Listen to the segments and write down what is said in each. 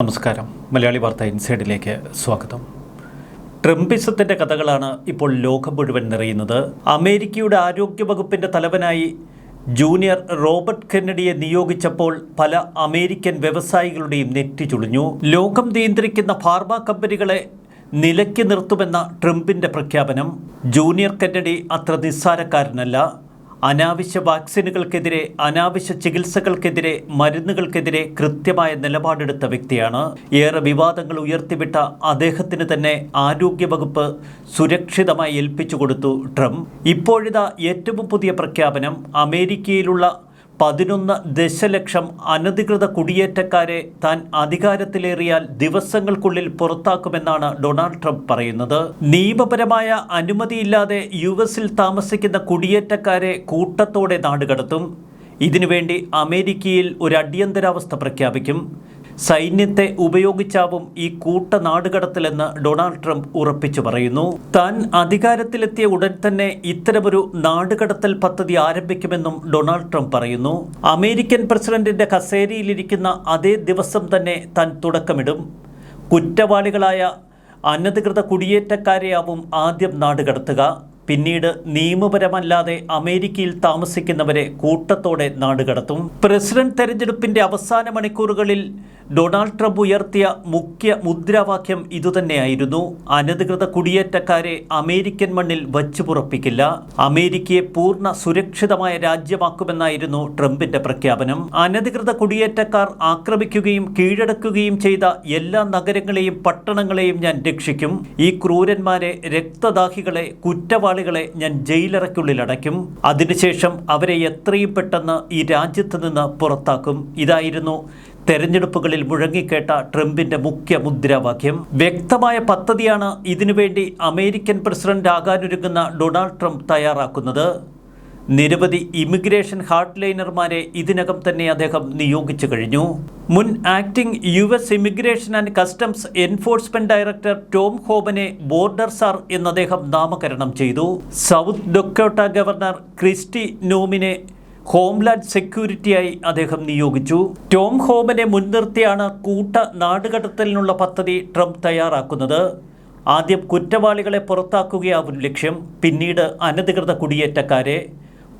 നമസ്കാരം. മലയാളി വാർത്ത ഇൻസൈഡിലേക്ക് സ്വാഗതം. ട്രംപിസത്തിൻ്റെ കഥകളാണ് ഇപ്പോൾ ലോകം മുഴുവൻ നിറയുന്നത്. അമേരിക്കയുടെ ആരോഗ്യ വകുപ്പിൻ്റെ തലവനായി ജൂനിയർ റോബർട്ട് കെന്നഡിയെ നിയോഗിച്ചപ്പോൾ പല അമേരിക്കൻ വ്യവസായികളുടെയും നെറ്റി ചുളിഞ്ഞു. ലോകം നിയന്ത്രിക്കുന്ന ഫാർമ കമ്പനികളെ നിലയ്ക്ക് നിർത്തുമെന്ന ട്രംപിൻ്റെ പ്രഖ്യാപനം. ജൂനിയർ കെന്നഡി അത്ര നിസ്സാരക്കാരനല്ല. അനാവശ്യ വാക്സിനുകൾക്കെതിരെ, അനാവശ്യ ചികിത്സകൾക്കെതിരെ, മരുന്നുകൾക്കെതിരെ കൃത്യമായ നിലപാടെടുത്ത വ്യക്തിയാണ്. ഏറെ വിവാദങ്ങൾ ഉയർത്തിവിട്ട അദ്ദേഹത്തിന് തന്നെ ആരോഗ്യവകുപ്പ് സുരക്ഷിതമായി ഏൽപ്പിച്ചു കൊടുത്തു ട്രംപ്. ഇപ്പോഴിതാ ഏറ്റവും പുതിയ പ്രഖ്യാപനം. അമേരിക്കയിലുള്ള 11 ദശലക്ഷം അനധികൃത കുടിയേറ്റക്കാരെ താൻ അധികാരത്തിലേറിയാൽ ദിവസങ്ങൾക്കുള്ളിൽ പുറത്താക്കുമെന്നാണ് ഡൊണാൾഡ് ട്രംപ് പറയുന്നത്. നിയമപരമായ അനുമതിയില്ലാതെ യുഎസിൽ താമസിക്കുന്ന കുടിയേറ്റക്കാരെ കൂട്ടത്തോടെ നാടുകടത്തും. ഇതിനുവേണ്ടി അമേരിക്കയിൽ ഒരു അടിയന്തരാവസ്ഥ പ്രഖ്യാപിക്കും. സൈന്യത്തെ ഉപയോഗിച്ചാവും ഈ കൂട്ട നാടുകടത്തലെന്ന് ഡൊണാൾഡ് ട്രംപ് ഉറപ്പിച്ചു പറയുന്നു. താൻ അധികാരത്തിലെത്തിയ ഉടൻ തന്നെ ഇത്തരമൊരു നാടുകടത്തൽ പദ്ധതി ആരംഭിക്കുമെന്നും ഡൊണാൾഡ് ട്രംപ് പറയുന്നു. അമേരിക്കൻ പ്രസിഡന്റിന്റെ കസേരയിലിരിക്കുന്ന അതേ ദിവസം തന്നെ താൻ തുടക്കമിടും. കുറ്റവാളികളായ അനധികൃത കുടിയേറ്റക്കാരെയാവും ആദ്യം നാടുകടത്തുക. പിന്നീട് നിയമപരമല്ലാതെ അമേരിക്കയിൽ താമസിക്കുന്നവരെ കൂട്ടത്തോടെ നാടുകടത്തും. പ്രസിഡന്റ് തെരഞ്ഞെടുപ്പിന്റെ അവസാന മണിക്കൂറുകളിൽ ഡൊണാൾഡ് ട്രംപ് ഉയർത്തിയ മുഖ്യ മുദ്രാവാക്യം ഇതുതന്നെയായിരുന്നു. അനധികൃത കുടിയേറ്റക്കാരെ അമേരിക്കൻ മണ്ണിൽ വച്ചുപുറപ്പിക്കില്ല. അമേരിക്കയെ പൂർണ്ണ സുരക്ഷിതമായ രാജ്യമാക്കുമെന്നായിരുന്നു ട്രംപിന്റെ പ്രഖ്യാപനം. അനധികൃത കുടിയേറ്റക്കാർ ആക്രമിക്കുകയും കീഴടക്കുകയും ചെയ്ത എല്ലാ നഗരങ്ങളെയും പട്ടണങ്ങളെയും ഞാൻ രക്ഷിക്കും. ഈ ക്രൂരന്മാരെ, രക്തദാഹികളെ, കുറ്റവാളികളെ ഞാൻ ജയിലറയ്ക്കുള്ളിൽ അടയ്ക്കും. അതിനുശേഷം അവരെ എത്രയും പെട്ടെന്ന് ഈ രാജ്യത്ത് നിന്ന് പുറത്താക്കും. ഇതായിരുന്നു തെരഞ്ഞെടുപ്പുകളിൽ മുഴങ്ങിക്കേട്ട ട്രംപിന്റെ മുഖ്യ മുദ്രാവാക്യം. വ്യക്തമായ പദ്ധതിയാണ് ഇതിനുവേണ്ടി അമേരിക്കൻ പ്രസിഡന്റ് ആകാനൊരുങ്ങുന്ന ഡൊണാൾഡ് ട്രംപ് തയ്യാറാക്കുന്നത്. നിരവധി ഇമിഗ്രേഷൻ ഹാർഡ്ലൈനർമാരെ ഇതിനകം തന്നെ അദ്ദേഹം നിയോഗിച്ചു കഴിഞ്ഞു. മുൻ acting US immigration and customs enforcement director Tom ഹോബനെ ബോർഡർ സാർ എന്ന് അദ്ദേഹം നാമകരണം ചെയ്തു. സൗത്ത് ഡൊക്കോട്ട ഗവർണർ ക്രിസ്റ്റി നോമിനെ ഹോംലാൻഡ് സെക്യൂരിറ്റിയായി അദ്ദേഹം നിയോഗിച്ചു. ടോം ഹോബനെ മുൻനിർത്തിയാണ് കൂട്ട നാടുകടത്തലിനുള്ള പദ്ധതി ട്രംപ് തയ്യാറാക്കുന്നത്. ആദ്യം കുറ്റവാളികളെ പുറത്താക്കുകയാവും ലക്ഷ്യം. പിന്നീട് അനധികൃത കുടിയേറ്റക്കാരെ.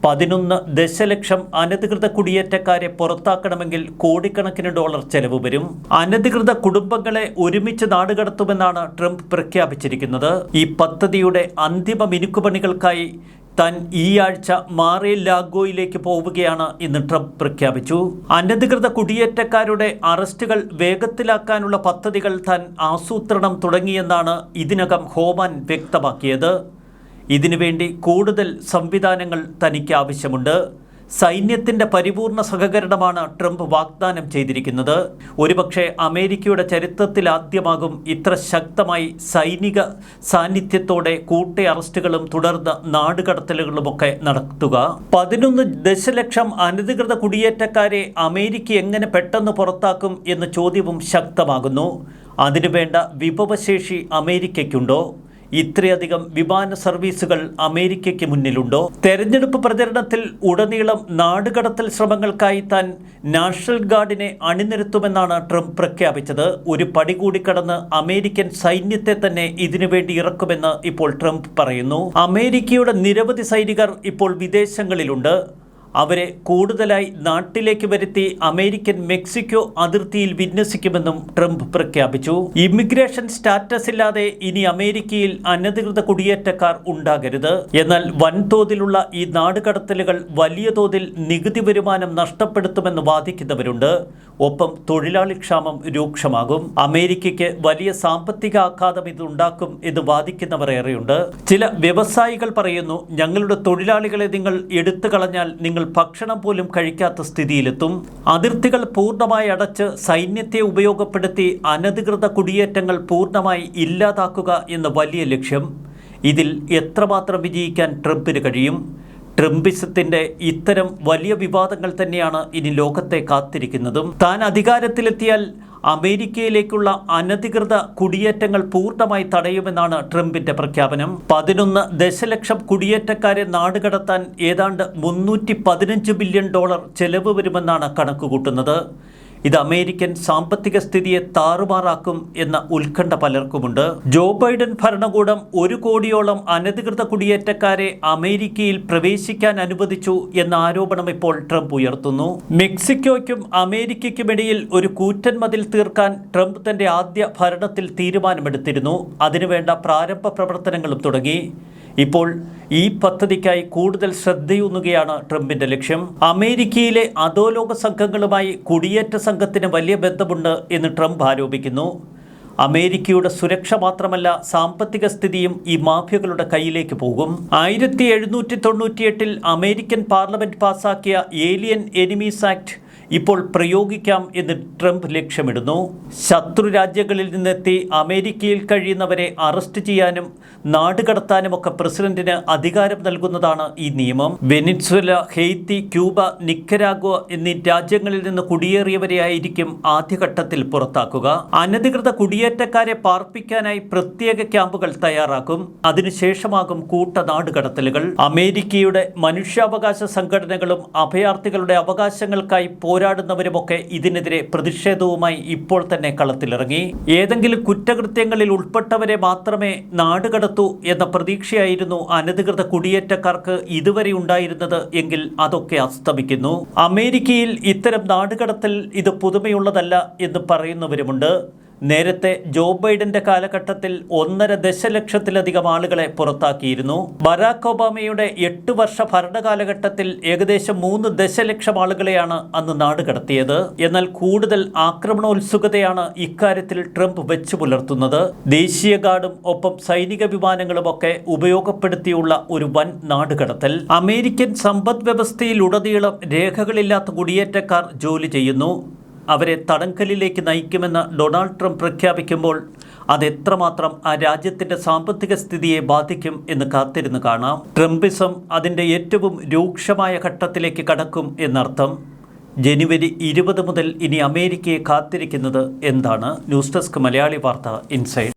11 ദശലക്ഷം അനധികൃത കുടിയേറ്റക്കാരെ പുറത്താക്കണമെങ്കിൽ കോടിക്കണക്കിന് ഡോളർ ചെലവ് വരും. അനധികൃത കുടുംബങ്ങളെ ഒരുമിച്ച് നാടുകടത്തുമെന്നാണ് ട്രംപ് പ്രഖ്യാപിച്ചിരിക്കുന്നത്. ഈ പദ്ധതിയുടെ അന്തിമ മിനുക്കുപണികൾക്കായി താൻ ഈ ആഴ്ച മാറേ ലാഗോയിലേക്ക് പോവുകയാണ് എന്ന് ട്രംപ് പ്രഖ്യാപിച്ചു. അനധികൃത കുടിയേറ്റക്കാരുടെ അറസ്റ്റുകൾ വേഗത്തിലാക്കാനുള്ള പദ്ധതികൾ താൻ ആസൂത്രണം തുടങ്ങിയെന്നാണ് ഇതിനകം ഹോമാൻ വ്യക്തമാക്കിയത്. ഇതിനുവേണ്ടി കൂടുതൽ സംവിധാനങ്ങൾ തനിക്ക് ആവശ്യമുണ്ട്. സൈന്യത്തിൻ്റെ പരിപൂർണ സഹകരണമാണ് ട്രംപ് വാഗ്ദാനം ചെയ്തിരിക്കുന്നത്. ഒരുപക്ഷെ അമേരിക്കയുടെ ചരിത്രത്തിലാദ്യമാകും ഇത്ര ശക്തമായി സൈനിക സാന്നിധ്യത്തോടെ കൂട്ട അറസ്റ്റുകളും തുടർന്ന് നാടുകടത്തലുകളുമൊക്കെ നടത്തുക. 11 ദശലക്ഷം അനധികൃത കുടിയേറ്റക്കാരെ അമേരിക്ക എങ്ങനെ പെട്ടെന്ന് പുറത്താക്കും എന്ന ചോദ്യവും ശക്തമാകുന്നു. അതിനുവേണ്ട വിഭവശേഷി അമേരിക്കയ്ക്കുണ്ടോ? ഇത്രയധികം വിമാന സർവീസുകൾ അമേരിക്കയ്ക്ക് മുന്നിലുണ്ടോ? തെരഞ്ഞെടുപ്പ് പ്രചരണത്തിൽ ഉടനീളം നാടുകടത്തൽ ശ്രമങ്ങൾക്കായി താൻ നാഷണൽ ഗാർഡിനെ അണിനിരത്തുമെന്നാണ് ട്രംപ് പ്രഖ്യാപിച്ചത്. ഒരു പടി കൂടി കടന്ന് അമേരിക്കൻ സൈന്യത്തെ തന്നെ ഇതിനുവേണ്ടി ഇറക്കുമെന്ന് ഇപ്പോൾ ട്രംപ് പറയുന്നു. അമേരിക്കയുടെ നിരവധി സൈനികർ ഇപ്പോൾ വിദേശങ്ങളിലുണ്ട്. അവരെ കൂടുതലായി നാട്ടിലേക്ക് വരുത്തി അമേരിക്കൻ മെക്സിക്കോ അതിർത്തിയിൽ വിന്യസിക്കുമെന്നും ട്രംപ് പ്രഖ്യാപിച്ചു. ഇമിഗ്രേഷൻ സ്റ്റാറ്റസ് ഇല്ലാതെ ഇനി അമേരിക്കയിൽ അനധികൃത കുടിയേറ്റക്കാർ ഉണ്ടാകരുത്. എന്നാൽ വൻതോതിലുള്ള ഈ നാടുകടത്തലുകൾ വലിയ തോതിൽ നികുതി വരുമാനം നഷ്ടപ്പെടുത്തുമെന്ന് വാദിക്കുന്നവരുണ്ട്. ഒപ്പം തൊഴിലാളി ക്ഷാമം രൂക്ഷമാകും. അമേരിക്കയ്ക്ക് വലിയ സാമ്പത്തിക ആഘാതം ഇതുണ്ടാക്കും എന്ന് വാദിക്കുന്നവർ ഏറെയുണ്ട്. ചില വ്യവസായികൾ പറയുന്നു, ഞങ്ങളുടെ തൊഴിലാളികളെ നിങ്ങൾ എടുത്തു കളഞ്ഞാൽ നിങ്ങൾ ഭക്ഷണം പോലും കഴിക്കാത്ത സ്ഥിതിയിലെത്തും. അതിർത്തികൾ പൂർണ്ണമായി അടച്ച് സൈന്യത്തെ ഉപയോഗപ്പെടുത്തി അനധികൃത കുടിയേറ്റങ്ങൾ പൂർണ്ണമായി ഇല്ലാതാക്കുക എന്ന വലിയ ലക്ഷ്യം. ഇതിൽ എത്രമാത്രം വിജയിക്കാൻ ട്രംപിന് കഴിയും? ട്രംപിസത്തിൻ്റെ ഇത്തരം വലിയ വിവാദങ്ങൾ തന്നെയാണ് ഇനി ലോകത്തെ കാത്തിരിക്കുന്നതും. താൻ അധികാരത്തിലെത്തിയാൽ അമേരിക്കയിലേക്കുള്ള അനധികൃത കുടിയേറ്റങ്ങൾ പൂർണ്ണമായി തടയുമെന്നാണ് ട്രംപിന്റെ പ്രഖ്യാപനം. 11 ദശലക്ഷം കുടിയേറ്റക്കാരെ നാടുകടത്താൻ ഏതാണ്ട് $315 ബില്യൺ ചെലവ് വരുമെന്നാണ് കണക്കുകൂട്ടുന്നത്. ഇത് അമേരിക്കൻ സാമ്പത്തിക സ്ഥിതിയെ താറുമാറാക്കും എന്ന ഉത്കണ്ഠ പലർക്കുമുണ്ട്. ജോ ബൈഡൻ ഭരണകൂടം 1 കോടിയോളം അനധികൃത കുടിയേറ്റക്കാരെ അമേരിക്കയിൽ പ്രവേശിക്കാൻ അനുവദിച്ചു എന്ന ആരോപണം ഇപ്പോൾ ട്രംപ് ഉയർത്തുന്നു. മെക്സിക്കോയ്ക്കും അമേരിക്കയ്ക്കുമിടയിൽ ഒരു കൂറ്റൻ മതിൽ തീർക്കാൻ ട്രംപ് തന്റെ ആദ്യ ഭരണത്തിൽ തീരുമാനമെടുത്തിരുന്നു. അതിനുവേണ്ട പ്രാരംഭ പ്രവർത്തനങ്ങളും തുടങ്ങി. ഇപ്പോൾ ഈ പദ്ധതിക്കായി കൂടുതൽ ശ്രദ്ധയൂന്നുകയാണ് ട്രംപിന്റെ ലക്ഷ്യം. അമേരിക്കയിലെ അധോലോക സംഘങ്ങളുമായി കുടിയേറ്റ സംഘത്തിന് വലിയ ബന്ധമുണ്ട് എന്ന് ട്രംപ് ആരോപിക്കുന്നു. അമേരിക്കയുടെ സുരക്ഷ മാത്രമല്ല, സാമ്പത്തിക സ്ഥിതിയും ഈ മാഫിയകളുടെ കയ്യിലേക്ക് പോകും. 1798 അമേരിക്കൻ പാർലമെന്റ് പാസാക്കിയ ഏലിയൻ എനിമീസ് ആക്ട് ഇപ്പോൾ പ്രയോഗിക്കാം എന്ന് ട്രംപ് ലക്ഷ്യമിടുന്നു. ശത്രു രാജ്യങ്ങളിൽ നിന്നെത്തി അമേരിക്കയിൽ കഴിയുന്നവരെ അറസ്റ്റ് ചെയ്യാനും നാടുകടത്താനുമൊക്കെ പ്രസിഡന്റിന് അധികാരം നൽകുന്നതാണ് ഈ നിയമം. വെനിസ്വേല, ഹെയ്ത്തി, ക്യൂബ, നിക്കരാഗ്വ എന്നീ രാജ്യങ്ങളിൽ നിന്ന് കുടിയേറിയവരെ ആയിരിക്കും ആദ്യഘട്ടത്തിൽ പുറത്താക്കുക. അനധികൃത കുടിയേറ്റക്കാരെ പാർപ്പിക്കാനായി പ്രത്യേക ക്യാമ്പുകൾ തയ്യാറാക്കും. അതിനുശേഷമാകും കൂട്ട നാടുകടത്തലുകൾ. അമേരിക്കയുടെ മനുഷ്യാവകാശ സംഘടനകളും അഭയാർത്ഥികളുടെ അവകാശങ്ങൾക്കായി പോരാടുന്നവരുമൊക്കെ ഇതിനെതിരെ പ്രതിഷേധവുമായി ഇപ്പോൾ തന്നെ കളത്തിലിറങ്ങി. ഏതെങ്കിലും കുറ്റകൃത്യങ്ങളിൽ ഉൾപ്പെട്ടവരെ മാത്രമേ നാടുകടത്തൂ എന്ന പ്രതീക്ഷയായിരുന്നു അനധികൃത കുടിയേറ്റക്കാർക്ക് ഇതുവരെ ഉണ്ടായിരുന്നത് എങ്കിൽ അതൊക്കെ അസ്തമിക്കുന്നു. അമേരിക്കയിൽ ഇത്തരം നാടുകടത്തൽ ഇത് പുതുമയുള്ളതല്ല എന്ന് പറയുന്നവരുമുണ്ട്. നേരത്തെ ജോ ബൈഡന്റെ കാലഘട്ടത്തിൽ 1.5 ദശലക്ഷത്തിലധികം ആളുകളെ പുറത്താക്കിയിരുന്നു. ബരാക് ഒബാമയുടെ 8 വർഷ ഭരണകാലഘട്ടത്തിൽ ഏകദേശം 3 ദശലക്ഷം ആളുകളെയാണ് അന്ന് നാടുകടത്തിയത്. എന്നാൽ കൂടുതൽ ആക്രമണോത്സുകതയാണ് ഇക്കാര്യത്തിൽ ട്രംപ് വെച്ചു പുലർത്തുന്നത്. ദേശീയ ഗാർഡും ഒപ്പം സൈനിക വിമാനങ്ങളുമൊക്കെ ഉപയോഗപ്പെടുത്തിയുള്ള ഒരു വൻ നാടുകടത്തൽ. അമേരിക്കൻ സമ്പദ് വ്യവസ്ഥയിലുടനീളം രേഖകളില്ലാത്ത കുടിയേറ്റക്കാർ ജോലി ചെയ്യുന്നു. അവരെ തടങ്കലിലേക്ക് നയിക്കുമെന്ന് ഡൊണാൾഡ് ട്രംപ് പ്രഖ്യാപിക്കുമ്പോൾ അതെത്രമാത്രം ആ രാജ്യത്തിൻ്റെ സാമ്പത്തിക സ്ഥിതിയെ ബാധിക്കും എന്ന് കാത്തിരുന്ന് കാണാം. ട്രംപിസം അതിൻ്റെ ഏറ്റവും രൂക്ഷമായ ഘട്ടത്തിലേക്ക് കടക്കും എന്നർത്ഥം. ജനുവരി 20 മുതൽ ഇനി അമേരിക്കയെ കാത്തിരിക്കുന്നത് എന്താണ്? ന്യൂസ് ഡെസ്ക് മലയാളി വാർത്ത ഇൻസൈഡ്.